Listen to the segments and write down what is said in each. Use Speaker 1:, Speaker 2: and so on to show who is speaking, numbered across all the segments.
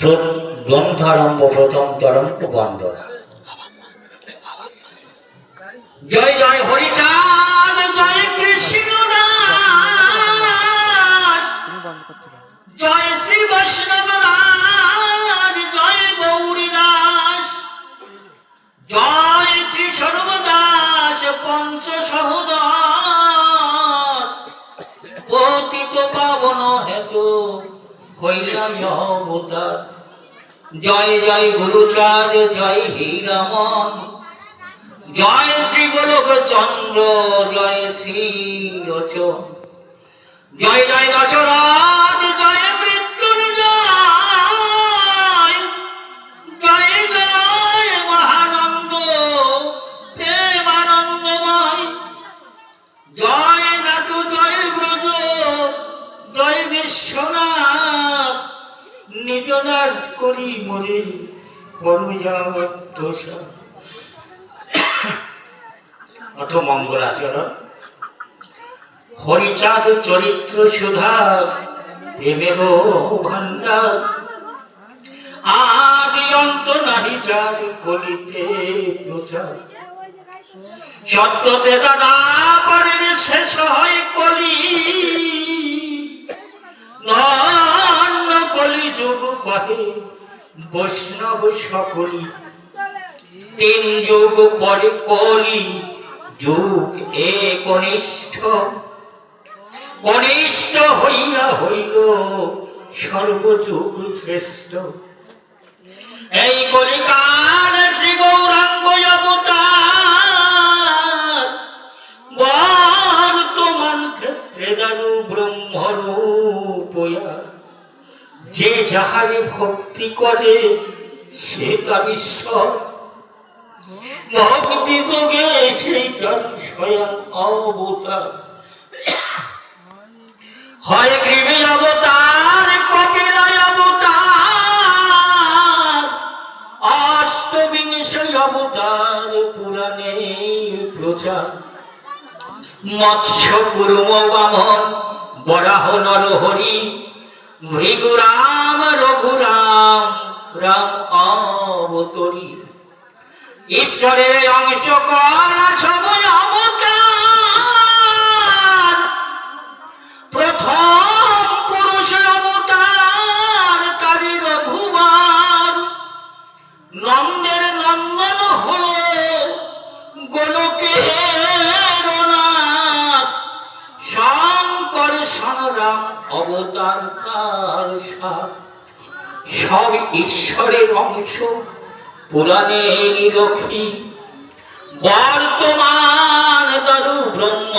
Speaker 1: গ্রন্থারম্ভ প্রথম তরঙ্গ বন্ধ। জয় জয় হরিচাঁদ, জয় কৃষ্ণ দাস, জয় শ্রী বৈষ্ণব রাজ, জয় গৌরী দাস, জয় শ্রী সর্বদাস পঞ্চ সহোদর, পতিত পাবন হেতু হইলাম অবতার। জয় জয় গুরুচাঁদ, জয় হীরামন, জয় শ্রী গোলক চন্দ্র, জয় শ্রী রচন, জয় জয় দশরথ, জয় মৃত্যুঞ্জয়, জয় জয় মহানন্দ প্রেমানন্দময়, জয় নাটু, জয় ব্রজ, জয় বিশ্বনাথ, নিজ দাস করি মরে করুযাত্মসা। অথ মঙ্গলাচরণ। হরিচাঁদ চরিত্র সুধা প্রেমের ভান্ডার, আদি অন্ত নাহি যার কলিতে প্রচার। সত্যতে দাদা পরের শেষ হয় কলি, নন্ন কলি যুগ কহে বৈষ্ণব সকলি। তিন যুগ পরে কলি যুগ এ কনিষ্ঠ, কনিষ্ঠ হইয়া হইল সর্বযুগ শ্রেষ্ঠ। এই কলিকাল শ্রী গৌরাঙ্গ অবতার, বর্তমান ক্ষেত্রে দারু ব্রহ্মরূপ। যে যাহারে ভক্তি করে সে তার ঈশ্বর, ভক্তি যোগে সেই তার স্বয়ং অবতার। হয় কৃমি অবতার, কপিলায় অবতার, অষ্টবিংশ অবতার পুরাণে প্রচার। মৎস্য কুর্ম বামন, বরাহ নরহরি, ভৃগুরাম রঘুরাম, রাম অবতরী। ঈশ্বরের অংশ করা সবই অবতার, প্রথম পুরুষ অবতার তারি রঘুবার। নন্দের নন্দন হল গোলকের নাথ, শঙ্কর সংগ্রাম অবতার তার সাথ। সব ঈশ্বরের অংশ পুরাণের রক্ষী, বর্তমান দারু ব্রহ্ম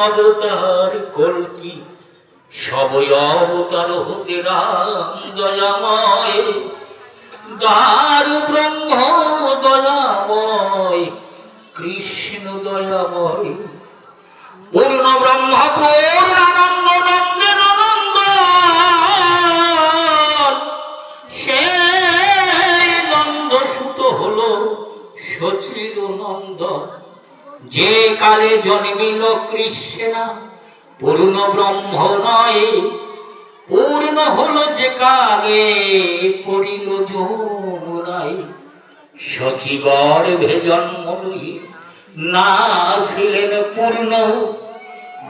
Speaker 1: অবতার কল্কি। সবই অবতার হতে রাম দয়াময়, দারু ব্রহ্ম দয়াময়, কৃষ্ণ দয়াময়। পূর্ণ ব্রহ্ম পূর্ণানন্দ নন্দের আনন্দ, সে নন্দ সুত হল শচীর নন্দ। যে কালে জন্মিল কৃষ্ণ পূর্ণ ব্রহ্ম নয়, পূর্ণ হল যে কালে পড়িল যমুনায়। সখী গর্ভে জন্ম লই না ছিলেন পূর্ণ,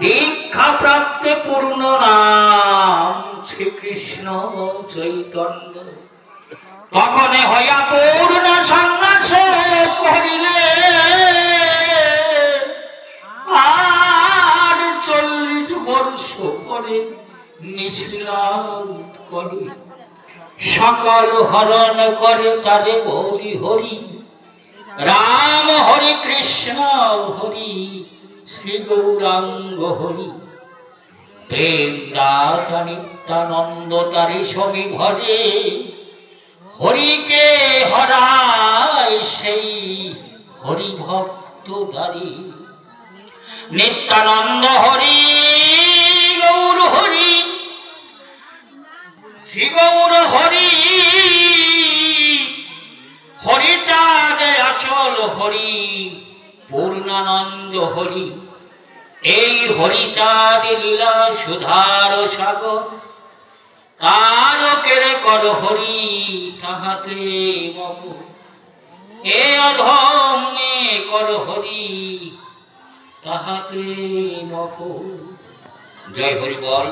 Speaker 1: দীক্ষা প্রাপ্তে পূর্ণ নাম শ্রীকৃষ্ণ চৈতন্য। তখনে হইয়া পূর্ণ সন্ন্যাস করিলে, আর 40 বর্ষ পরে নিশিলাদ করে। সকল হরণ করে তারে হরি হরি, রাম হরি কৃষ্ণ হরি, শ্রী গৌরাঙ্গ হরি। প্রেম দাতা নিত্যানন্দ তারি সবই ভজে, হরিকে হরায় সেই হরি ভক্ত দারি। নিত্যানন্দ হরি গৌর হরি, শ্রী গৌর হরি, হরিচাঁদ আসল হরি, পূর্ণানন্দ হরি। এই হরিচাঁদ লীলা সুধার সাগর, তারকের কর কর হরি তাহাকে মপ এ অধম মে কর হরি তাহাকে মপ। জয় হরি বল।